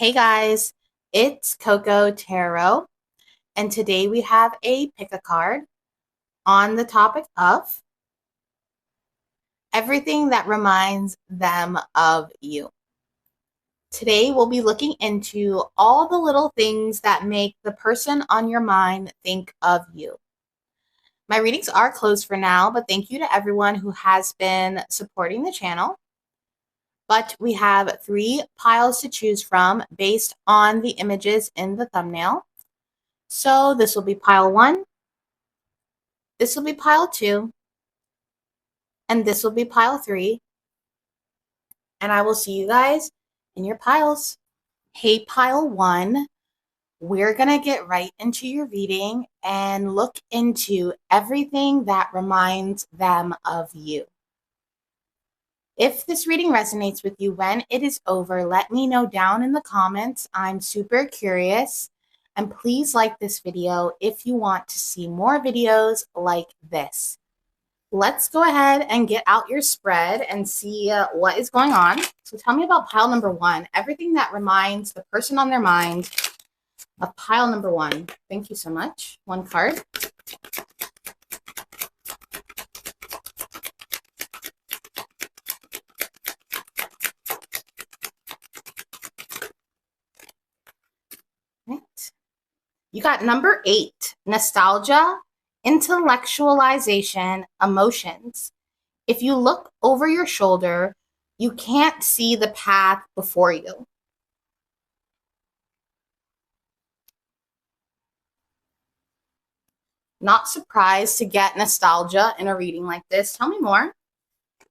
Hey guys, it's CocoaTarot, and today we have a pick a card on the topic of everything that reminds them of you. Today we'll be looking into all the little things that make the person on your mind think of you. My readings are closed for now, but thank you to everyone who has been supporting the channel. But we have 3 piles to choose from based on the images in the thumbnail. So this will be pile 1, this will be pile 2, and this will be pile 3. And I will see you guys in your piles. Hey, pile 1, we're going to get right into your reading and look into everything that reminds them of you. If this reading resonates with you when it is over, let me know down in the comments. I'm super curious. And please like this video if you want to see more videos like this. Let's go ahead and get out your spread and see what is going on. So tell me about pile number 1, everything that reminds the person on their mind of pile number 1. Thank you so much. 1 card. Right. You got number 8, nostalgia, intellectualization, emotions. If you look over your shoulder, you can't see the path before you. Not surprised to get nostalgia in a reading like this. Tell me more.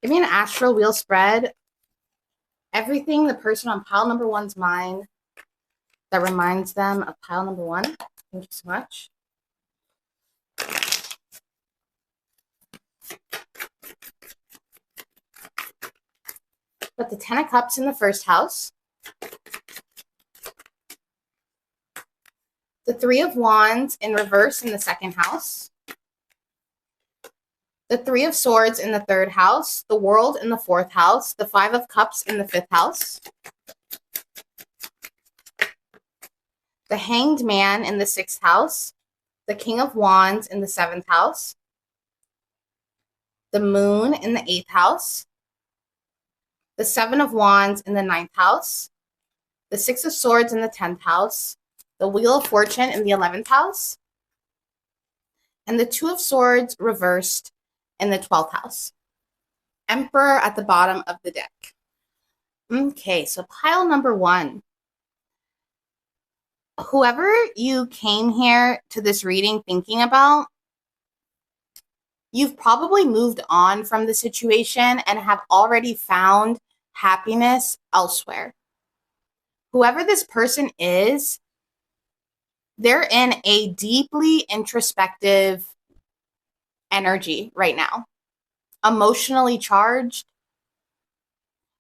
Give me an astral wheel spread. Everything the person on pile number 1's mind that reminds them of pile number 1. Thank you so much. Put the 10 of Cups in the first house. The 3 of Wands in reverse in the second house. The 3 of Swords in the third house. The World in the fourth house. The 5 of Cups in the fifth house. The Hanged Man in the sixth house. The King of Wands in the seventh house. The Moon in the eighth house. The 7 of Wands in the ninth house. The 6 of Swords in the 10th house. The Wheel of Fortune in the 11th house. And the 2 of Swords reversed in the 12th house. Emperor at the bottom of the deck. Okay, so pile number 1. Whoever you came here to this reading thinking about, you've probably moved on from the situation and have already found happiness elsewhere. Whoever this person is, they're in a deeply introspective energy right now, emotionally charged.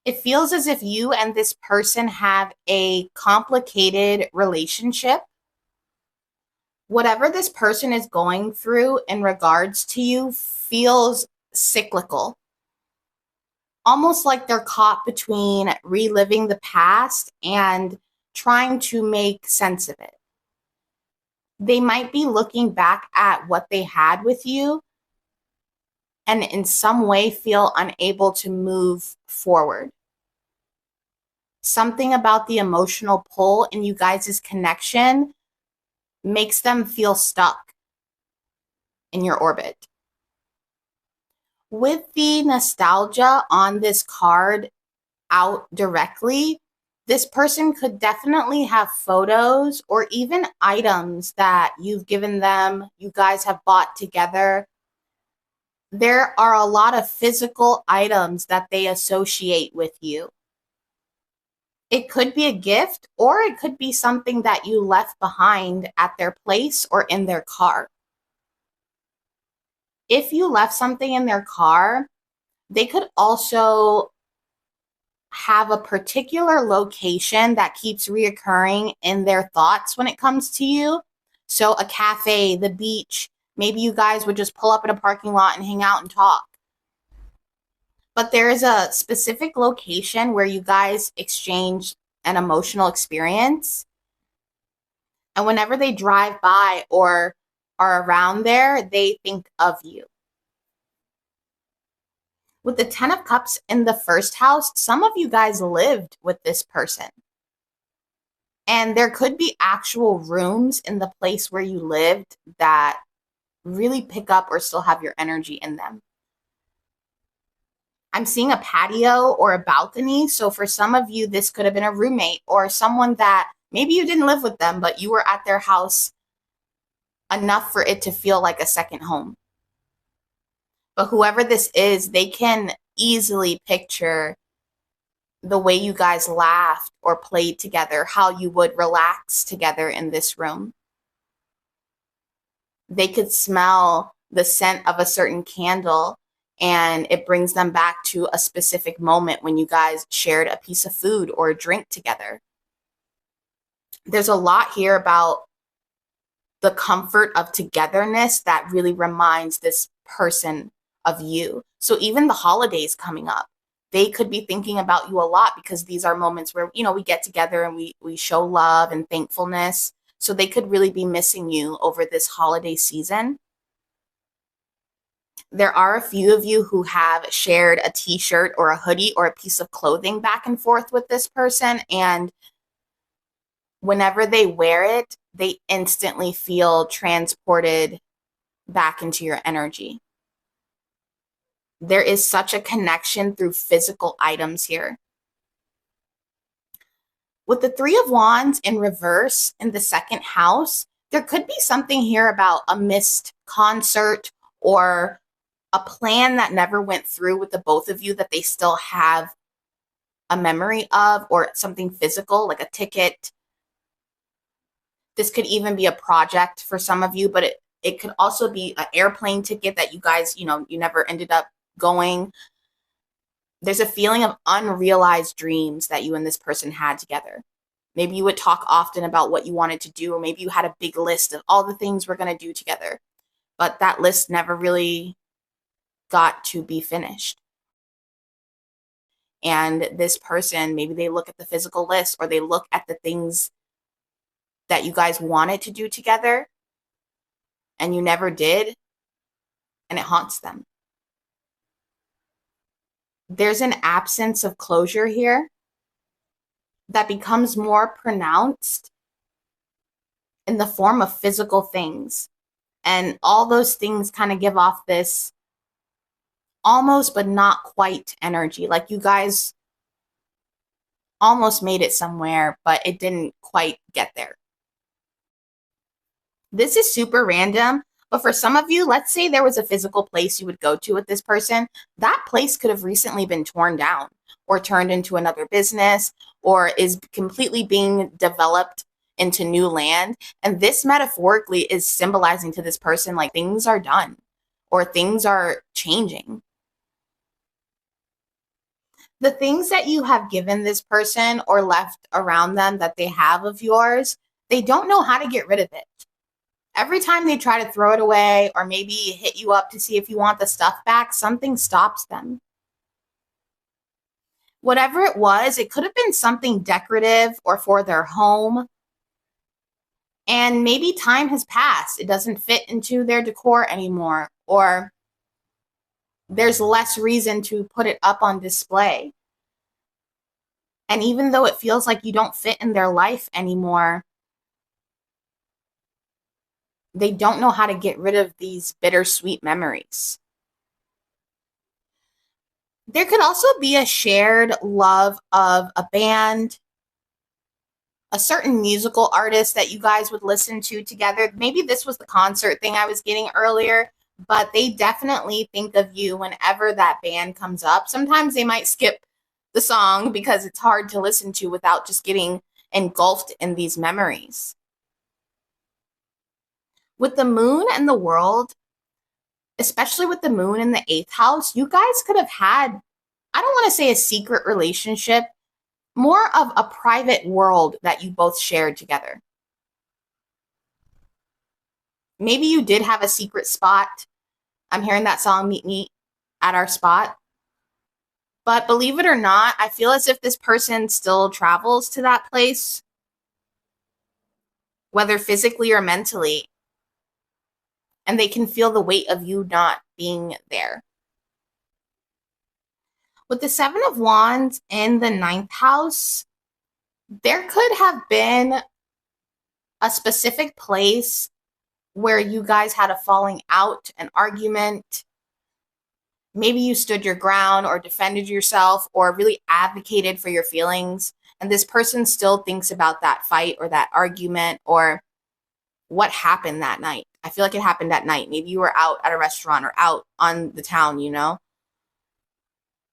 It feels as if you and this person have a complicated relationship. Whatever this person is going through in regards to you feels cyclical. Almost like they're caught between reliving the past and trying to make sense of it. They might be looking back at what they had with you and in some way feel unable to move forward. Something about the emotional pull in you guys' connection makes them feel stuck in your orbit. With the nostalgia on this card out directly, this person could definitely have photos or even items that you've given them, you guys have bought together. There are a lot of physical items that they associate with you. It could be a gift, or it could be something that you left behind at their place or in their car. If you left something in their car, they could also have a particular location that keeps reoccurring in their thoughts when it comes to you. So a cafe, the beach, maybe you guys would just pull up in a parking lot and hang out and talk. But there is a specific location where you guys exchange an emotional experience. And whenever they drive by or are around there, they think of you. With the 10 of Cups in the first house, some of you guys lived with this person. And there could be actual rooms in the place where you lived that really pick up or still have your energy in them. I'm seeing a patio or a balcony. So for some of you, this could have been a roommate or someone that maybe you didn't live with them, but you were at their house enough for it to feel like a second home. But whoever this is, they can easily picture the way you guys laughed or played together, how you would relax together in this room. They could smell the scent of a certain candle and it brings them back to a specific moment when you guys shared a piece of food or a drink together. There's a lot here about the comfort of togetherness that really reminds this person of you. So even the holidays coming up, they could be thinking about you a lot because these are moments where, you know, we get together and we show love and thankfulness. So they could really be missing you over this holiday season. There are a few of you who have shared a t-shirt or a hoodie or a piece of clothing back and forth with this person. And whenever they wear it, they instantly feel transported back into your energy. There is such a connection through physical items here. With the Three of Wands in reverse in the second house, there could be something here about a missed concert or a plan that never went through with the both of you that they still have a memory of, or something physical like a ticket. This could even be a project for some of you, but it could also be an airplane ticket that you guys, you never ended up going. There's a feeling of unrealized dreams that you and this person had together. Maybe you would talk often about what you wanted to do, or maybe you had a big list of all the things we're going to do together, but that list never really got to be finished. And this person, maybe they look at the physical list or they look at the things that you guys wanted to do together and you never did, and it haunts them. There's an absence of closure here that becomes more pronounced in the form of physical things. And all those things kind of give off this almost but not quite energy. Like you guys almost made it somewhere, but it didn't quite get there. This is super random, but for some of you, let's say there was a physical place you would go to with this person. That place could have recently been torn down or turned into another business or is completely being developed into new land. And this metaphorically is symbolizing to this person like things are done or things are changing. The things that you have given this person or left around them that they have of yours, they don't know how to get rid of it. Every time they try to throw it away or maybe hit you up to see if you want the stuff back, something stops them. Whatever it was, it could have been something decorative or for their home. And maybe time has passed. It doesn't fit into their decor anymore, or there's less reason to put it up on display. And even though it feels like you don't fit in their life anymore, they don't know how to get rid of these bittersweet memories. There could also be a shared love of a band, a certain musical artist that you guys would listen to together. Maybe this was the concert thing I was getting earlier, but they definitely think of you whenever that band comes up. Sometimes they might skip the song because it's hard to listen to without just getting engulfed in these memories. With the moon and the world, especially with the moon in the 8th house, you guys could have had, I don't want to say a secret relationship, more of a private world that you both shared together. Maybe you did have a secret spot. I'm hearing that song, Meet Me at Our Spot. But believe it or not, I feel as if this person still travels to that place, whether physically or mentally, and they can feel the weight of you not being there. With the Seven of Wands in the 9th house, there could have been a specific place where you guys had a falling out, an argument. Maybe you stood your ground or defended yourself or really advocated for your feelings. And this person still thinks about that fight or that argument or what happened that night. I feel like it happened at night. Maybe you were out at a restaurant or out on the town, you know?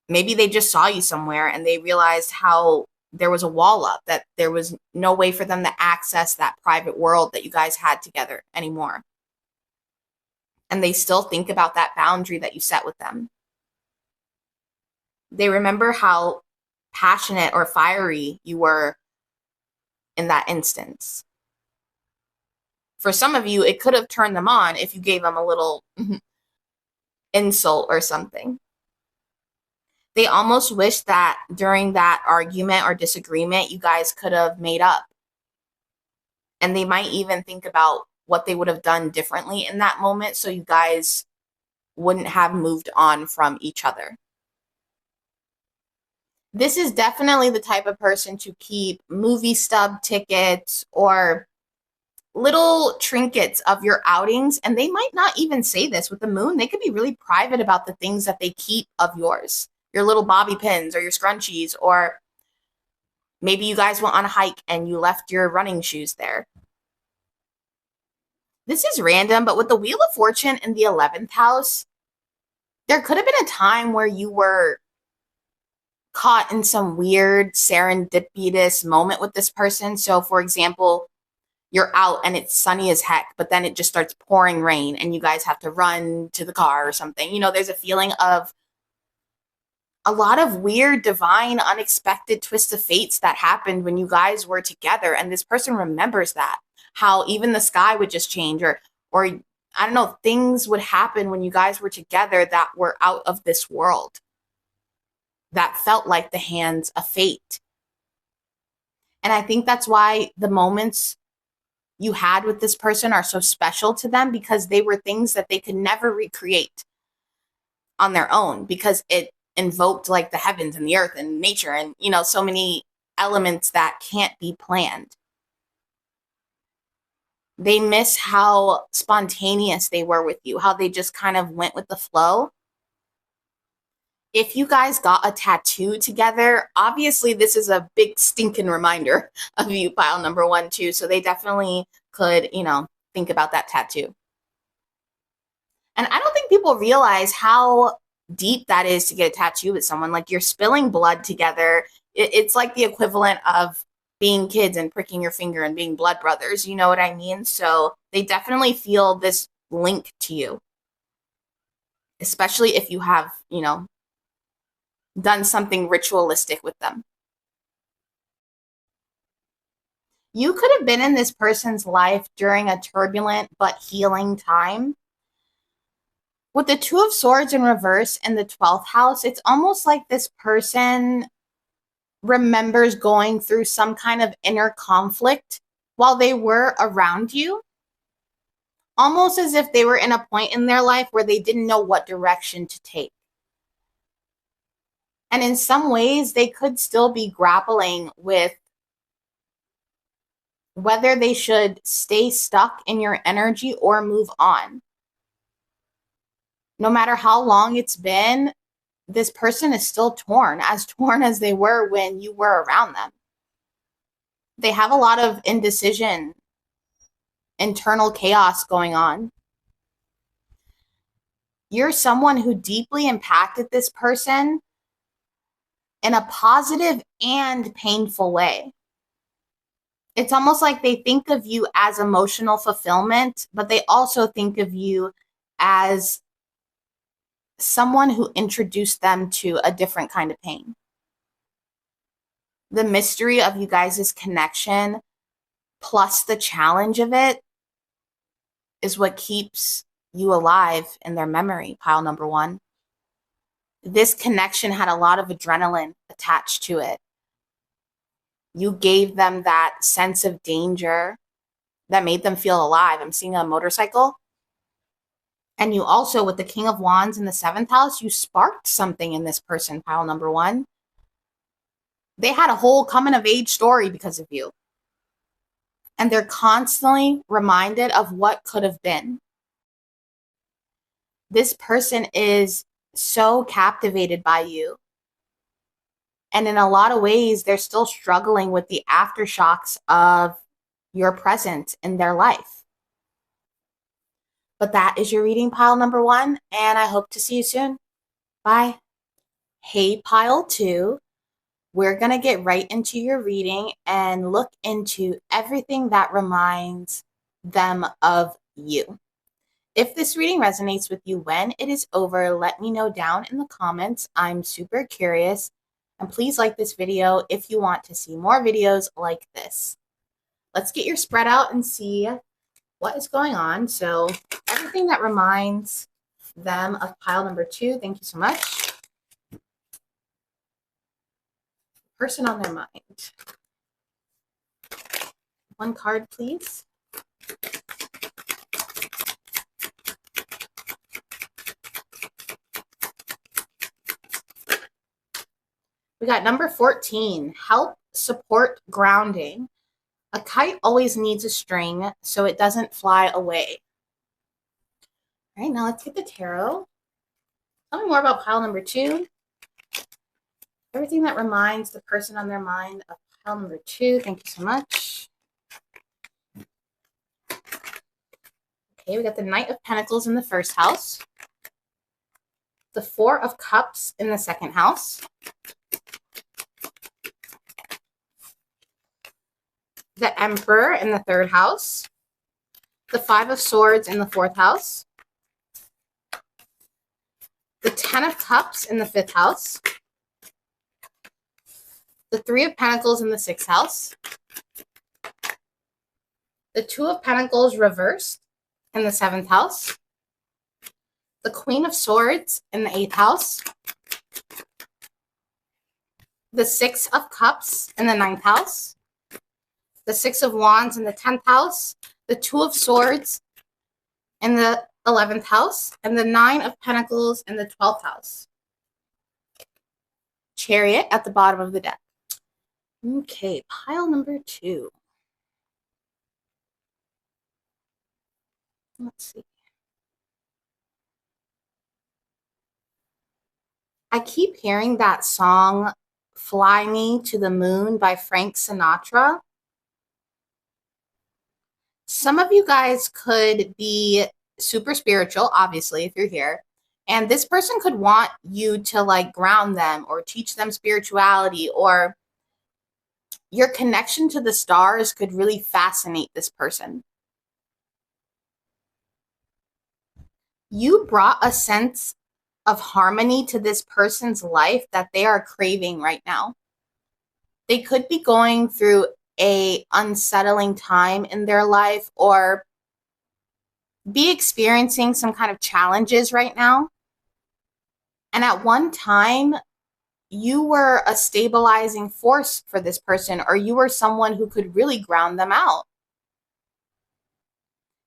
Maybe they just saw you somewhere and they realized how there was a wall up, that there was no way for them to access that private world that you guys had together anymore. And they still think about that boundary that you set with them. They remember how passionate or fiery you were in that instance. For some of you, it could have turned them on if you gave them a little insult or something. They almost wish that during that argument or disagreement, you guys could have made up. And they might even think about what they would have done differently in that moment so you guys wouldn't have moved on from each other. This is definitely the type of person to keep movie stub tickets or little trinkets of your outings. And they might not even say this with the moon. They could be really private about the things that they keep of yours. Your little bobby pins or your scrunchies, or maybe you guys went on a hike and you left your running shoes there. This is random, but with the Wheel of Fortune in the 11th house, there could have been a time where you were caught in some weird serendipitous moment with this person. So, for example, you're out and it's sunny as heck, but then it just starts pouring rain and you guys have to run to the car or something. You know, there's a feeling of a lot of weird, divine, unexpected twists of fates that happened when you guys were together. And this person remembers that, how even the sky would just change, or I don't know, things would happen when you guys were together that were out of this world, that felt like the hands of fate. And I think that's why the moments you had with this person are so special to them, because they were things that they could never recreate on their own, because it invoked like the heavens and the earth and nature and, you know, so many elements that can't be planned. They miss how spontaneous they were with you, how they just kind of went with the flow. If you guys got a tattoo together, obviously this is a big stinking reminder of you, pile number 1, too. So they definitely could, you know, think about that tattoo. And I don't think people realize how deep that is to get a tattoo with someone. Like, you're spilling blood together. It's like the equivalent of being kids and pricking your finger and being blood brothers. You know what I mean? So they definitely feel this link to you, especially if you have, you know, done something ritualistic with them. You could have been in this person's life during a turbulent but healing time. With the Two of Swords in reverse in the 12th house, it's almost like this person remembers going through some kind of inner conflict while they were around you. Almost as if they were in a point in their life where they didn't know what direction to take. And in some ways, they could still be grappling with whether they should stay stuck in your energy or move on. No matter how long it's been, this person is still torn as they were when you were around them. They have a lot of indecision, internal chaos going on. You're someone who deeply impacted this person in a positive and painful way. It's almost like they think of you as emotional fulfillment, but they also think of you as someone who introduced them to a different kind of pain. The mystery of you guys' connection plus the challenge of it is what keeps you alive in their memory, pile number 1. this connection had a lot of adrenaline attached to it. You gave them that sense of danger that made them feel alive. I'm seeing a motorcycle. And you also, with the King of Wands in the 7th house, you sparked something in this person, pile number 1. They had a whole coming of age story because of you. And they're constantly reminded of what could have been. This person is so captivated by you. And in a lot of ways, they're still struggling with the aftershocks of your presence in their life. But that is your reading, pile number 1, and I hope to see you soon. Bye. Hey, pile 2, we're going to get right into your reading and look into everything that reminds them of you. If this reading resonates with you when it is over, let me know down in the comments. I'm super curious. And please like this video if you want to see more videos like this. Let's get your spread out and see what is going on. So everything that reminds them of pile number 2. Thank you so much. Person on their mind. 1 card, please. We got number 14, help, support, grounding. A kite always needs a string so it doesn't fly away. All right, now let's get the tarot. Tell me more about pile number 2. Everything that reminds the person on their mind of pile number 2. Thank you so much. Okay, we got the Knight of Pentacles in the 1st house. The 4 of Cups in the 2nd house. The Emperor in the 3rd house. The 5 of Swords in the 4th house. The 10 of Cups in the 5th house. The 3 of Pentacles in the 6th house. The 2 of Pentacles reversed in the 7th house. The Queen of Swords in the 8th house. The 6 of Cups in the 9th house. The 6 of Wands in the 10th house, the 2 of Swords in the 11th house, and the 9 of Pentacles in the 12th house. Chariot at the bottom of the deck. Okay, pile number 2. Let's see. I keep hearing that song, Fly Me to the Moon by Frank Sinatra. Some of you guys could be super spiritual, obviously, if you're here. And this person could want you to like ground them or teach them spirituality, or your connection to the stars could really fascinate this person. You brought a sense of harmony to this person's life that they are craving right now. They could be going through a unsettling time in their life or be experiencing some kind of challenges right now. And at one time, you were a stabilizing force for this person, or you were someone who could really ground them out.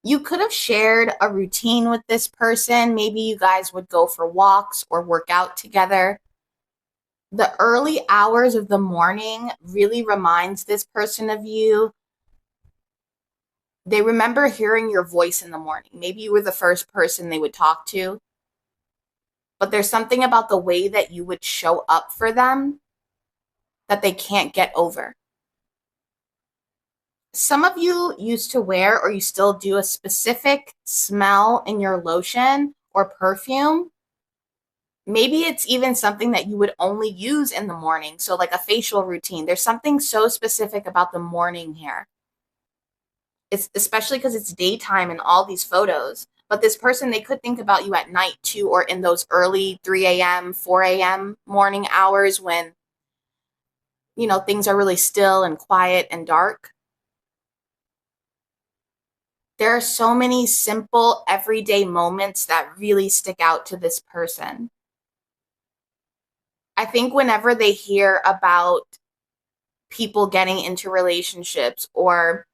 You could have shared a routine with this person. Maybe you guys would go for walks or work out together. The early hours of the morning really reminds this person of you. They remember hearing your voice in the morning. Maybe you were the first person they would talk to. But there's something about the way that you would show up for them that they can't get over. Some of you used to wear, or you still do, a specific smell in your lotion or perfume. Maybe it's even something that you would only use in the morning. So like a facial routine. There's something so specific about the morning here. It's especially because it's daytime in all these photos. But this person, they could think about you at night too, or in those early 3 a.m., 4 a.m. morning hours when, you know, things are really still and quiet and dark. There are so many simple everyday moments that really stick out to this person. I think whenever they hear about people getting into relationships or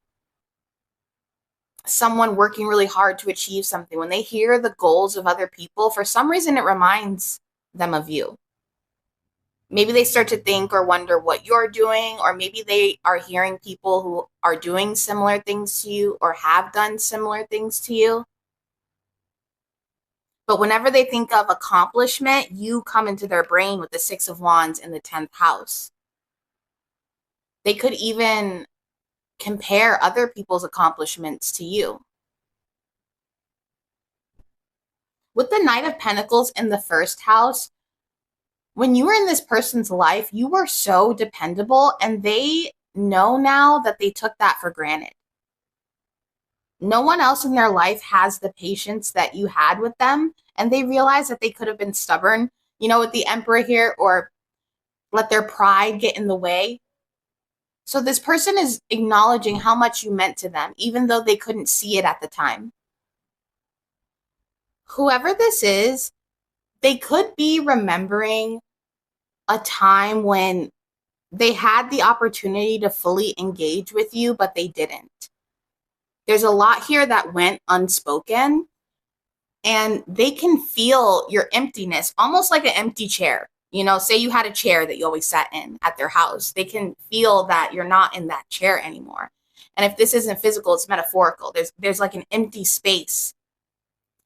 someone working really hard to achieve something, when they hear the goals of other people, for some reason it reminds them of you. Maybe they start to think or wonder what you're doing, or maybe they are hearing people who are doing similar things to you or have done similar things to you. But whenever they think of accomplishment, you come into their brain with the Six of Wands in the 10th house. They could even compare other people's accomplishments to you. With the Knight of Pentacles in the first house, when you were in this person's life, you were so dependable, and they know now that they took that for granted. No one else in their life has the patience that you had with them, and they realize that they could have been stubborn, with the Emperor here, or let their pride get in the way. So this person is acknowledging how much you meant to them, even though they couldn't see it at the time. Whoever this is, they could be remembering a time when they had the opportunity to fully engage with you, but they didn't. There's a lot here that went unspoken, and they can feel your emptiness, almost like an empty chair. Say you had a chair that you always sat in at their house. They can feel that you're not in that chair anymore. And if this isn't physical, it's metaphorical. There's like an empty space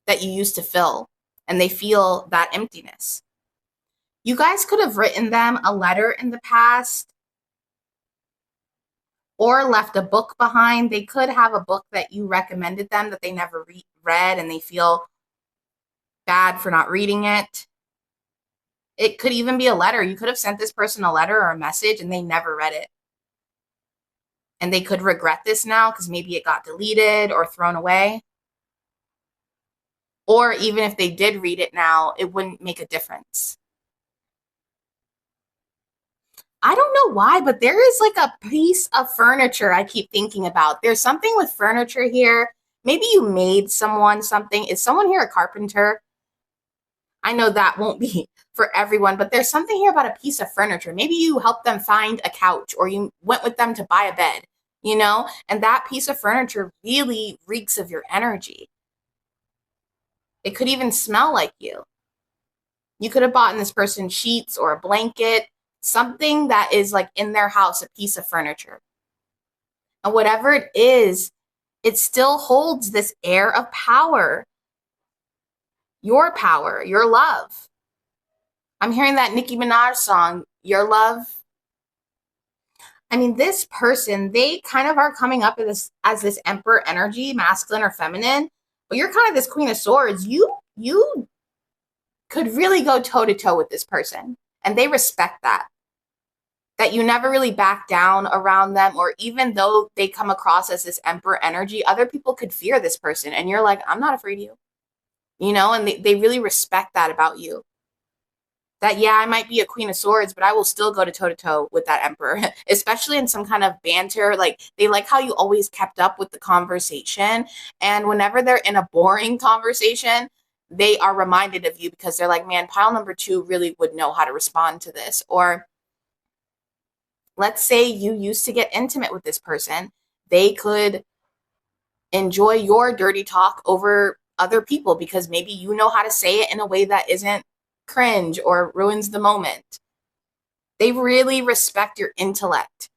that you used to fill, and they feel that emptiness. You guys could have written them a letter in the past or left a book behind. They could have a book that you recommended them that they never read, and they feel bad for not reading it. It could even be a letter. You could have sent this person a letter or a message and they never read it. And they could regret this now because maybe it got deleted or thrown away. Or even if they did read it now, it wouldn't make a difference. I don't know why, but there is like a piece of furniture I keep thinking about. There's something with furniture here. Maybe you made someone something. Is someone here a carpenter? I know that won't be for everyone, but there's something here about a piece of furniture. Maybe you helped them find a couch, or you went with them to buy a bed, and that piece of furniture really reeks of your energy. It could even smell like you. You could have bought in this person sheets or a blanket, something that is like in their house, a piece of furniture. And whatever it is, it still holds this air of power, your love. I'm hearing that Nicki Minaj song, Your Love. I mean, this person, they kind of are coming up as this Emperor energy, masculine or feminine, but you're kind of this Queen of Swords. You could really go toe-to-toe with this person, and they respect that you never really back down around them, or even though they come across as this Emperor energy, other people could fear this person, and you're like, I'm not afraid of you, and they really respect that about you. That, yeah, I might be a Queen of Swords, but I will still go to toe-to-toe with that Emperor, especially in some kind of banter. Like, they like how you always kept up with the conversation, and whenever they're in a boring conversation, they are reminded of you because they're like, man, pile number 2 really would know how to respond to this. Or let's say you used to get intimate with this person. They could enjoy your dirty talk over other people because maybe you know how to say it in a way that isn't cringe or ruins the moment. They really respect your intellect.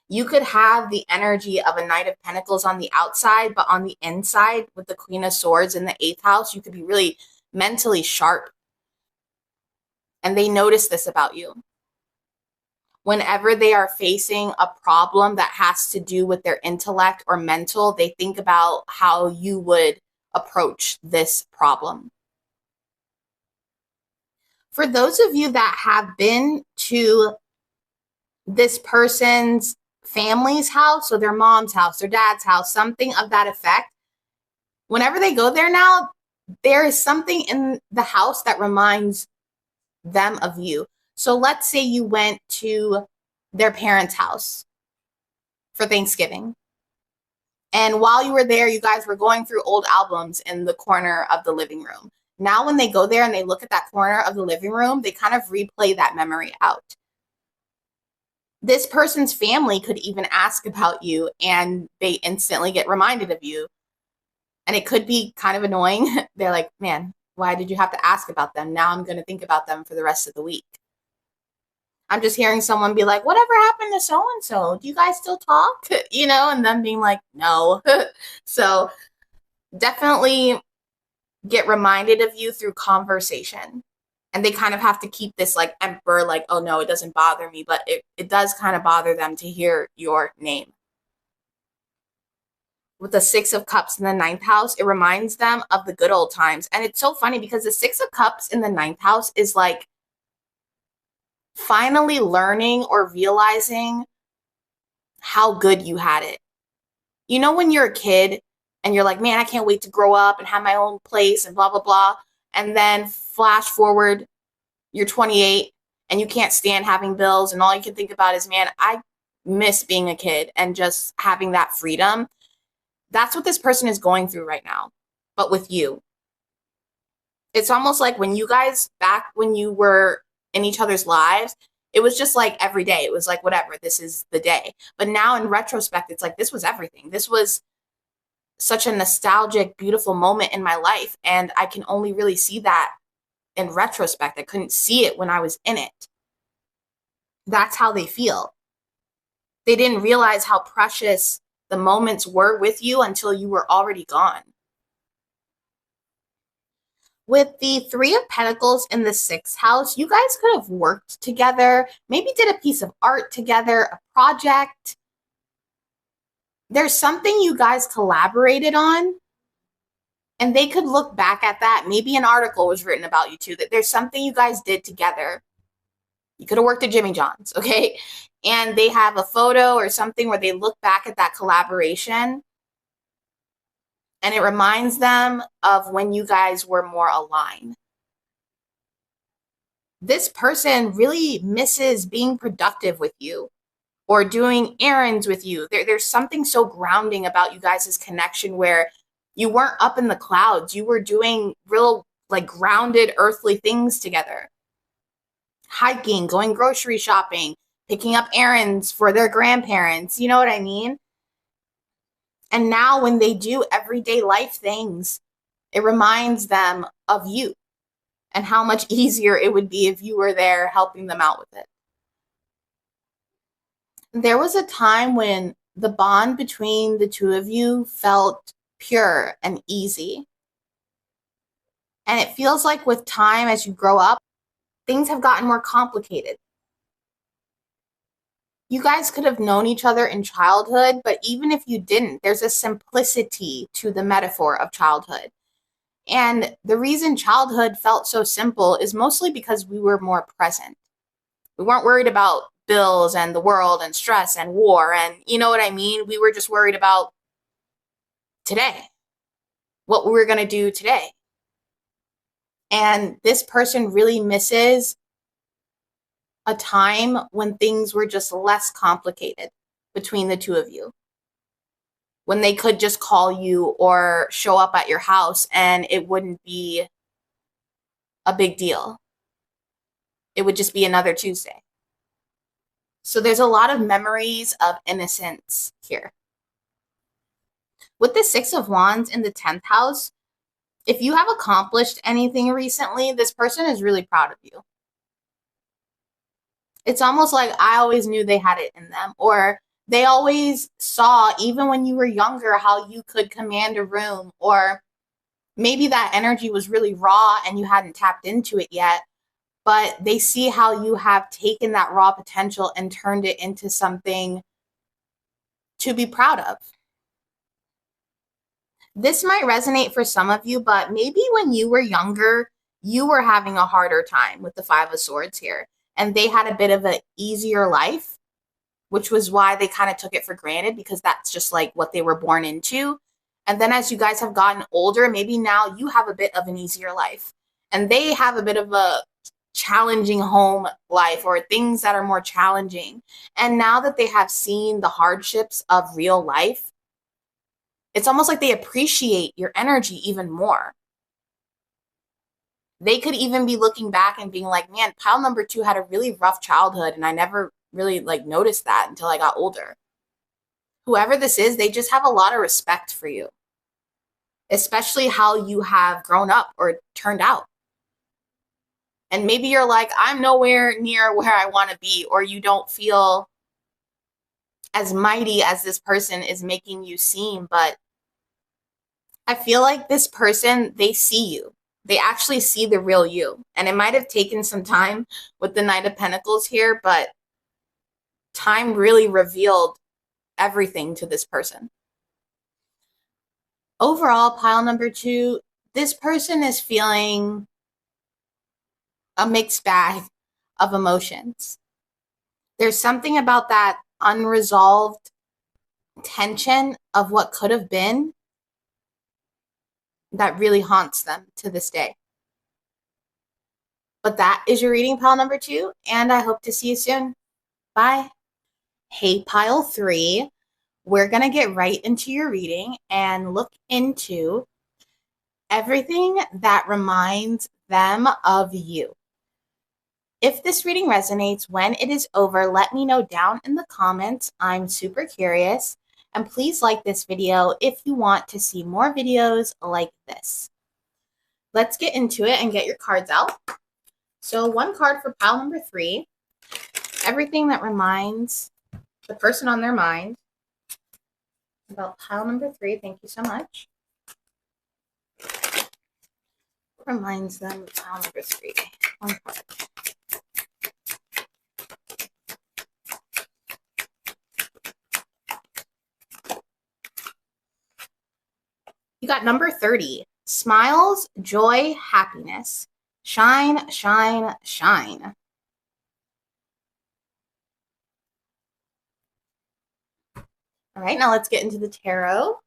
You could have the energy of a Knight of Pentacles on the outside, but on the inside with the Queen of Swords in the 8th house, you could be really mentally sharp. And they notice this about you. Whenever they are facing a problem that has to do with their intellect or mental, they think about how you would approach this problem. For those of you that have been to this person's family's house, or their mom's house, their dad's house, something of that effect, whenever they go there now, there is something in the house that reminds them of you. So let's say you went to their parents' house for Thanksgiving. And while you were there, you guys were going through old albums in the corner of the living room. Now when they go there and they look at that corner of the living room, they kind of replay that memory out. This person's family could even ask about you and they instantly get reminded of you. And it could be kind of annoying. They're like, man, why did you have to ask about them? Now I'm going to think about them for the rest of the week. I'm just hearing someone be like, whatever happened to so-and-so? Do you guys still talk? And them being like, no. So definitely get reminded of you through conversation. And they kind of have to keep this like emperor, like, oh no, it doesn't bother me, but it does kind of bother them to hear your name. With the Six of Cups in the ninth house, it reminds them of the good old times. And it's so funny because the Six of Cups in the ninth house is like finally learning or realizing how good you had it. When you're a kid and you're like, man, I can't wait to grow up and have my own place and blah, blah, blah. And then flash forward, you're 28 and you can't stand having bills. And all you can think about is, man, I miss being a kid and just having that freedom. That's what this person is going through right now, but with you. It's almost like when you guys, back when you were in each other's lives, it was just like every day. It was like, whatever, this is the day. But now in retrospect, it's like, this was everything. This was such a nostalgic, beautiful moment in my life. And I can only really see that in retrospect. I couldn't see it when I was in it. That's how they feel. They didn't realize how precious the moments were with you until you were already gone. With the Three of Pentacles in the sixth house, you guys could have worked together, maybe did a piece of art together, a project. There's something you guys collaborated on, and they could look back at that. Maybe an article was written about you two, that there's something you guys did together. You could have worked at Jimmy John's, okay? And they have a photo or something where they look back at that collaboration and it reminds them of when you guys were more aligned. This person really misses being productive with you or doing errands with you. There's something so grounding about you guys' connection where you weren't up in the clouds. You were doing real, like, grounded earthly things together. Hiking, going grocery shopping, picking up errands for their grandparents. You know what I mean? And now when they do everyday life things, it reminds them of you and how much easier it would be if you were there helping them out with it. There was a time when the bond between the two of you felt pure and easy. And it feels like with time, as you grow up, things have gotten more complicated. You guys could have known each other in childhood, but even if you didn't, there's a simplicity to the metaphor of childhood. And the reason childhood felt so simple is mostly because we were more present. We weren't worried about bills and the world and stress and war and you know what I mean? We were just worried about today, what we were going to do today. And this person really misses a time when things were just less complicated between the two of you. When they could just call you or show up at your house and it wouldn't be a big deal. It would just be another Tuesday. So there's a lot of memories of innocence here. With the Six of Wands in the 10th house, if you have accomplished anything recently, this person is really proud of you. It's almost like I always knew they had it in them, or they always saw, even when you were younger, how you could command a room, or maybe that energy was really raw and you hadn't tapped into it yet, but they see how you have taken that raw potential and turned it into something to be proud of. This might resonate for some of you, but maybe when you were younger, you were having a harder time with the Five of Swords here, and they had a bit of an easier life, which was why they kind of took it for granted, because that's just like what they were born into. And then as you guys have gotten older, maybe now you have a bit of an easier life, and they have a bit of a challenging home life or things that are more challenging. And now that they have seen the hardships of real life, it's almost like they appreciate your energy even more. They could even be looking back and being like, man, pile number 2 had a really rough childhood and I never really like noticed that until I got older. Whoever this is, they just have a lot of respect for you, especially how you have grown up or turned out. And maybe you're like, I'm nowhere near where I want to be, or you don't feel as mighty as this person is making you seem. But I feel like this person, they see you. They actually see the real you. And it might have taken some time with the Knight of Pentacles here, but time really revealed everything to this person. Overall, pile number 2, this person is feeling a mixed bag of emotions. There's something about that unresolved tension of what could have been that really haunts them to this day. But that is your reading, pile number 2, and I hope to see you soon. Bye. Hey, pile 3, we're going to get right into your reading and look into everything that reminds them of you. If this reading resonates, when it is over, let me know down in the comments. I'm super curious. And please like this video if you want to see more videos like this. Let's get into it and get your cards out. So 1 card for pile number 3. Everything that reminds the person on their mind about pile number 3. Thank you so much. Reminds them of pile number 3. 1 card. You got number 30. Smiles, joy, happiness. Shine, shine, shine. All right, now let's get into the tarot.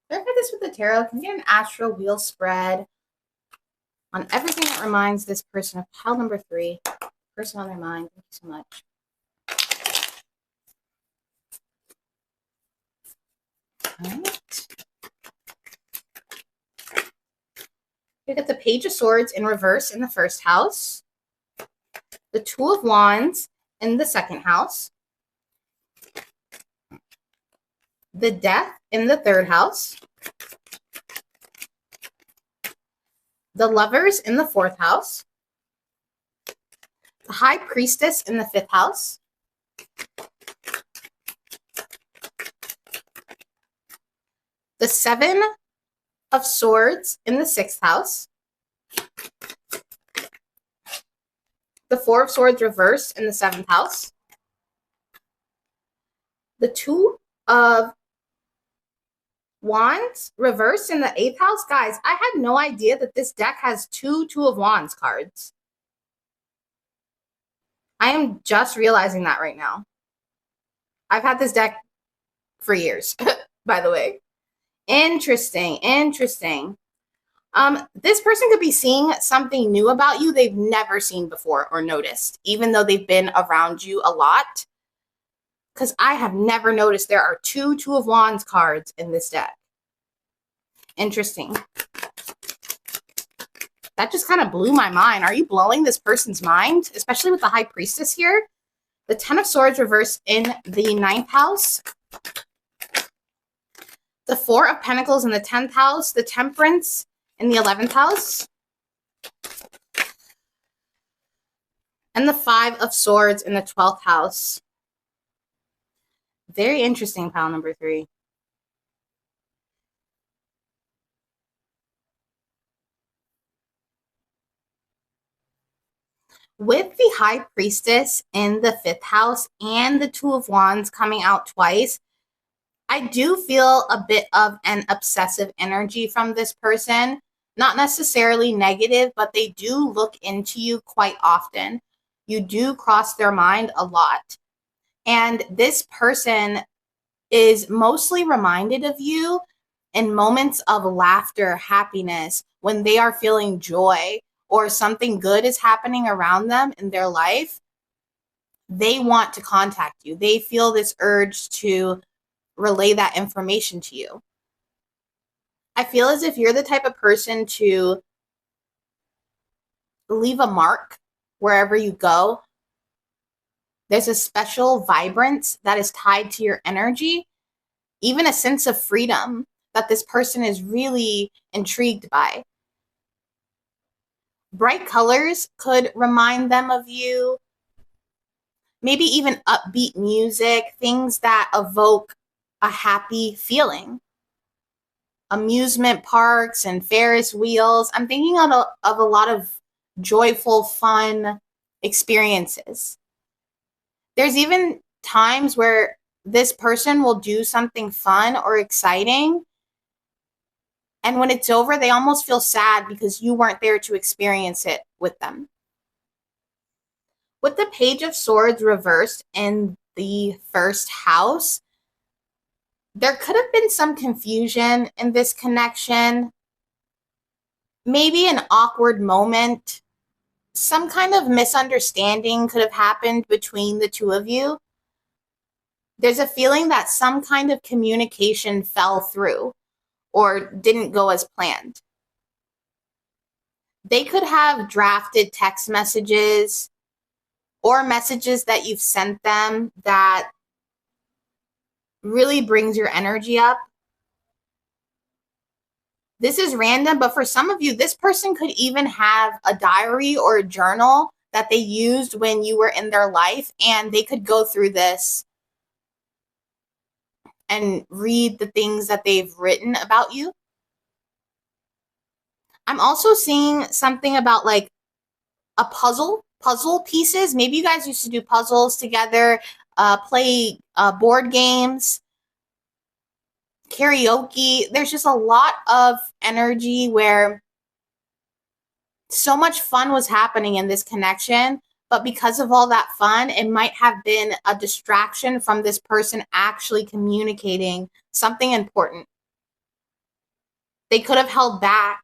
Clarify this with the tarot. Can we get an astral wheel spread on everything that reminds this person of pile number 3? Person on their mind. Thank you so much. All right. We got the Page of Swords in reverse in the first house. The Two of Wands in the second house. The Death in the third house. The Lovers in the fourth house. The High Priestess in the fifth house. The Seven of Swords in the sixth house. The Four of Swords reversed in the seventh house. The Two of Wands reversed in the eighth house. Guys, I had no idea that this deck has two of Wands cards. I am just realizing that right now. I've had this deck for years, by the way. Interesting, interesting. This person could be seeing something new about you they've never seen before or noticed, even though they've been around you a lot. Because I have never noticed there are two of Wands cards in this deck. Interesting. That just kind of blew my mind. Are you blowing this person's mind? Especially with the High Priestess here. The Ten of Swords reversed in the ninth house. The Four of Pentacles in the 10th house. The Temperance in the 11th house. And the Five of Swords in the 12th house. Very interesting, pile number 3. With the High Priestess in the 5th house and the Two of Wands coming out twice, I do feel a bit of an obsessive energy from this person. Not necessarily negative, but they do look into you quite often. You do cross their mind a lot. And this person is mostly reminded of you in moments of laughter, happiness, when they are feeling joy or something good is happening around them in their life. They want to contact you. They feel this urge to relay that information to you. I feel as if you're the type of person to leave a mark wherever you go. There's a special vibrance that is tied to your energy, even a sense of freedom that this person is really intrigued by. Bright colors could remind them of you. Maybe even upbeat music, things that evoke a happy feeling. Amusement parks and Ferris wheels. I'm thinking of a lot of joyful, fun experiences. There's even times where this person will do something fun or exciting, and when it's over, they almost feel sad because you weren't there to experience it with them. With the Page of Swords reversed in the first house, there could have been some confusion in this connection. Maybe an awkward moment. Some kind of misunderstanding could have happened between the two of you. There's a feeling that some kind of communication fell through or didn't go as planned. They could have drafted text messages or messages that you've sent them that really brings your energy up. This is random, but for some of you, this person could even have a diary or a journal that they used when you were in their life, and they could go through this and read the things that they've written about you. I'm also seeing something about like a puzzle pieces. Maybe you guys used to do puzzles together, play board games, karaoke. There's just a lot of energy where so much fun was happening in this connection, but because of all that fun, it might have been a distraction from this person actually communicating something important. They could have held back,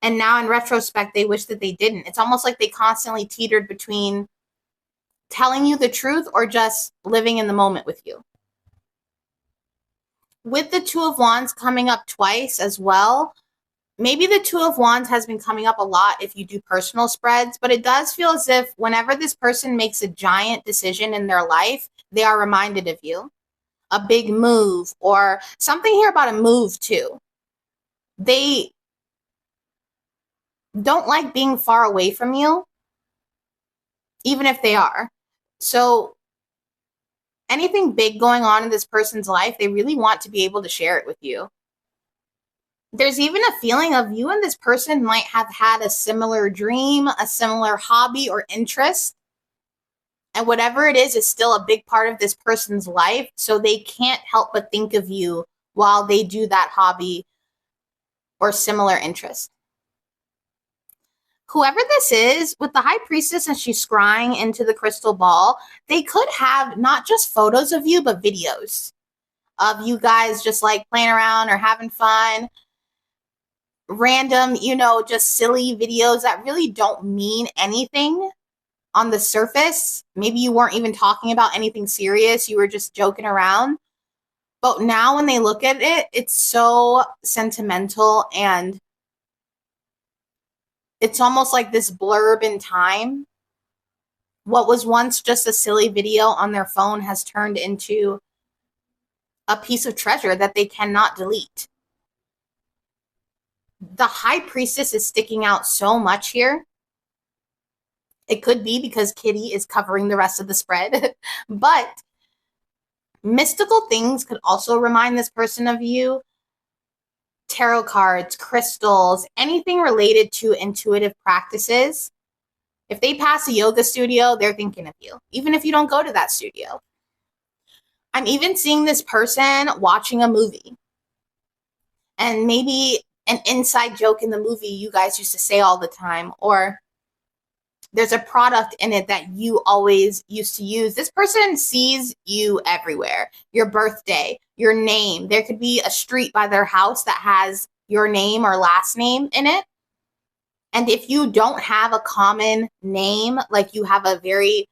and now in retrospect, they wish that they didn't. It's almost like they constantly teetered between telling you the truth or just living in the moment with you. With the Two of Wands coming up twice as well, maybe the Two of Wands has been coming up a lot if you do personal spreads, but it does feel as if whenever this person makes a giant decision in their life, they are reminded of you. A big move or something here about a move too. They don't like being far away from you, even if they are. So anything big going on in this person's life, they really want to be able to share it with you. There's even a feeling of you and this person might have had a similar dream, a similar hobby or interest. And whatever it is still a big part of this person's life. So they can't help but think of you while they do that hobby or similar interest. Whoever this is, with the High Priestess and she's scrying into the crystal ball, they could have not just photos of you, but videos of you guys just like playing around or having fun. Random, just silly videos that really don't mean anything on the surface. Maybe you weren't even talking about anything serious. You were just joking around. But now when they look at it, it's so sentimental, and it's almost like this blurb in time. What was once just a silly video on their phone has turned into a piece of treasure that they cannot delete. The High Priestess is sticking out so much here. It could be because Kitty is covering the rest of the spread, but mystical things could also remind this person of you. Tarot cards, crystals, anything related to intuitive practices. If they pass a yoga studio, they're thinking of you, even if you don't go to that studio. I'm even seeing this person watching a movie, and maybe an inside joke in the movie you guys used to say all the time, or there's a product in it that you always used to use. This person sees you everywhere. Your birthday, your name. There could be a street by their house that has your name or last name in it. And if you don't have a common name, like you have a very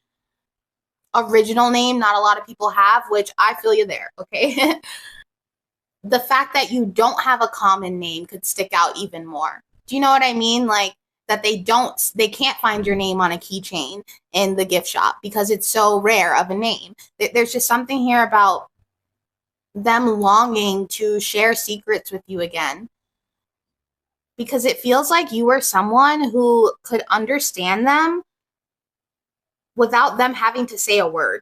original name, not a lot of people have, which I feel you there, okay? The fact that you don't have a common name could stick out even more. Do you know what I mean? Like, that they can't find your name on a keychain in the gift shop because it's so rare of a name. There's just something here about them longing to share secrets with you again, because it feels like you were someone who could understand them without them having to say a word.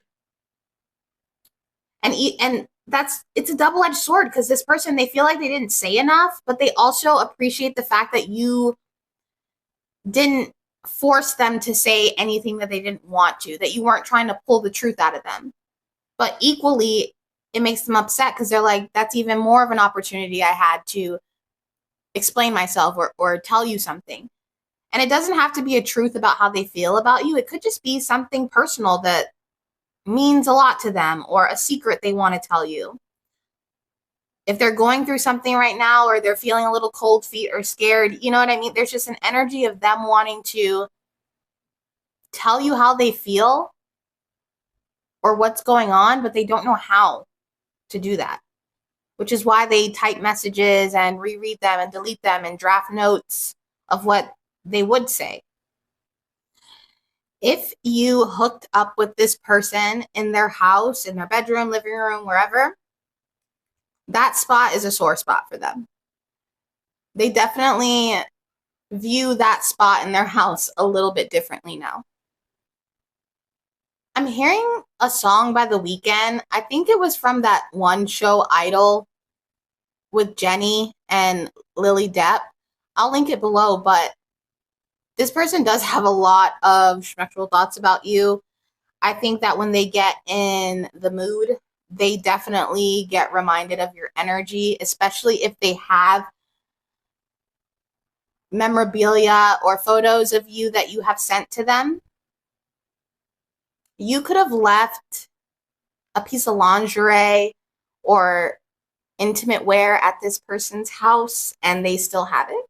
And it's a double-edged sword, because this person, they feel like they didn't say enough, but they also appreciate the fact that you didn't force them to say anything that they didn't want to, that you weren't trying to pull the truth out of them. But equally, it makes them upset because they're like, that's even more of an opportunity I had to explain myself or tell you something. And it doesn't have to be a truth about how they feel about you. It could just be something personal that means a lot to them, or a secret they want to tell you. If they're going through something right now, or they're feeling a little cold feet or scared, you know what I mean? There's just an energy of them wanting to tell you how they feel or what's going on, but they don't know how to do that, which is why they type messages and reread them and delete them and draft notes of what they would say. If you hooked up with this person in their house, in their bedroom, living room, wherever, that spot is a sore spot for them. They definitely view that spot in their house a little bit differently now. I'm hearing a song by The Weeknd. I think it was from that one show, Idol, with Jenny and Lily Depp. I'll link it below, but this person does have a lot of spiritual thoughts about you. I think that when they get in the mood, they definitely get reminded of your energy, especially if they have memorabilia or photos of you that you have sent to them. You could have left a piece of lingerie or intimate wear at this person's house and they still have it.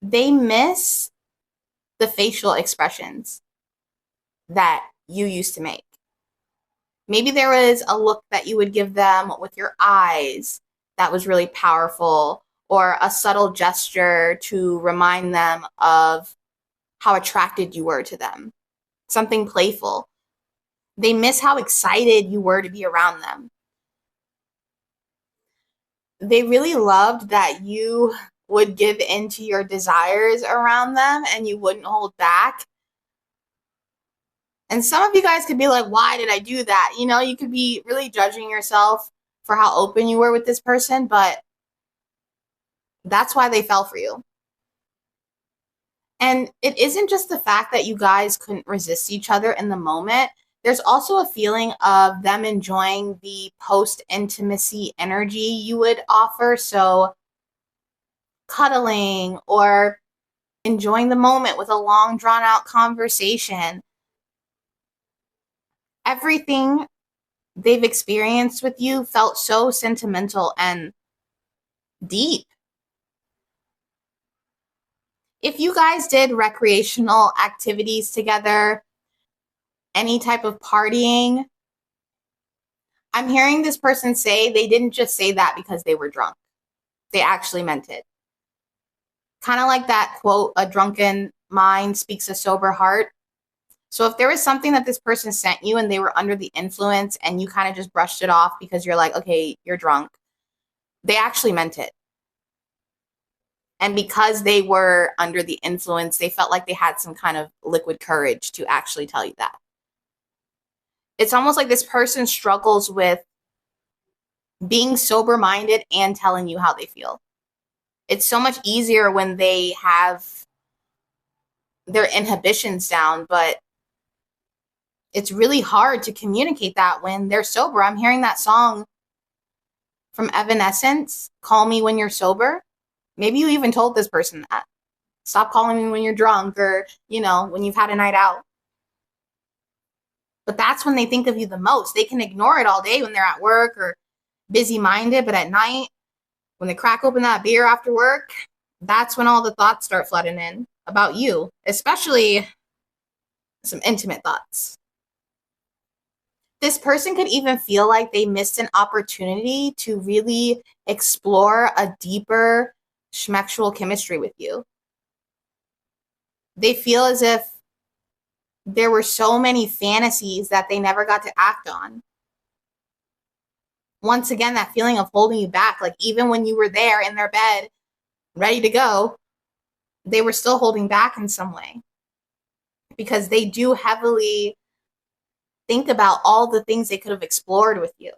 They miss the facial expressions that you used to make. Maybe there was a look that you would give them with your eyes that was really powerful, or a subtle gesture to remind them of how attracted you were to them. Something playful. They miss how excited you were to be around them. They really loved that you would give into your desires around them and you wouldn't hold back. And some of you guys could be like, why did I do that? You know, you could be really judging yourself for how open you were with this person, but that's why they fell for you. And it isn't just the fact that you guys couldn't resist each other in the moment. There's also a feeling of them enjoying the post-intimacy energy you would offer. So cuddling or enjoying the moment with a long, drawn-out conversation. Everything they've experienced with you felt so sentimental and deep. If you guys did recreational activities together, any type of partying, I'm hearing this person say they didn't just say that because they were drunk. They actually meant it. Kind of like that quote, a drunken mind speaks a sober heart. So if there was something that this person sent you and they were under the influence and you kind of just brushed it off because you're like, okay, you're drunk, they actually meant it. And because they were under the influence, they felt like they had some kind of liquid courage to actually tell you that. It's almost like this person struggles with being sober-minded and telling you how they feel. It's so much easier when they have their inhibitions down, but it's really hard to communicate that when they're sober. I'm hearing that song from Evanescence, Call Me When You're Sober. Maybe you even told this person that. Stop calling me when you're drunk, or, you know, when you've had a night out. But that's when they think of you the most. They can ignore it all day when they're at work or busy-minded, but at night, when they crack open that beer after work, that's when all the thoughts start flooding in about you, especially some intimate thoughts. This person could even feel like they missed an opportunity to really explore a deeper schmexual chemistry with you. They feel as if there were so many fantasies that they never got to act on. Once again, that feeling of holding you back, like even when you were there in their bed, ready to go, they were still holding back in some way. Because they do heavily think about all the things they could have explored with you.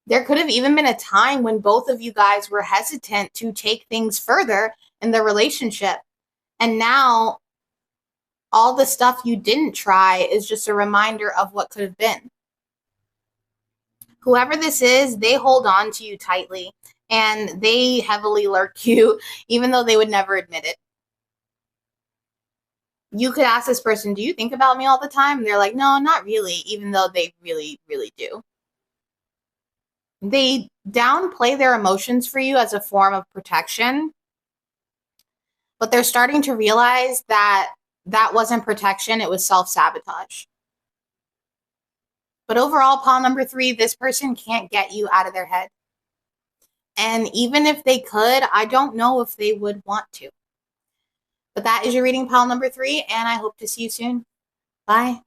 There could have even been a time when both of you guys were hesitant to take things further in the relationship. And now all the stuff you didn't try is just a reminder of what could have been. Whoever this is, they hold on to you tightly and they heavily lurk you, even though they would never admit it. You could ask this person, do you think about me all the time? And they're like, no, not really, even though they really, really do. They downplay their emotions for you as a form of protection, but they're starting to realize that that wasn't protection, it was self-sabotage. But overall, pile number 3, this person can't get you out of their head. And even if they could, I don't know if they would want to. But that is your reading, pile number 3, and I hope to see you soon. Bye.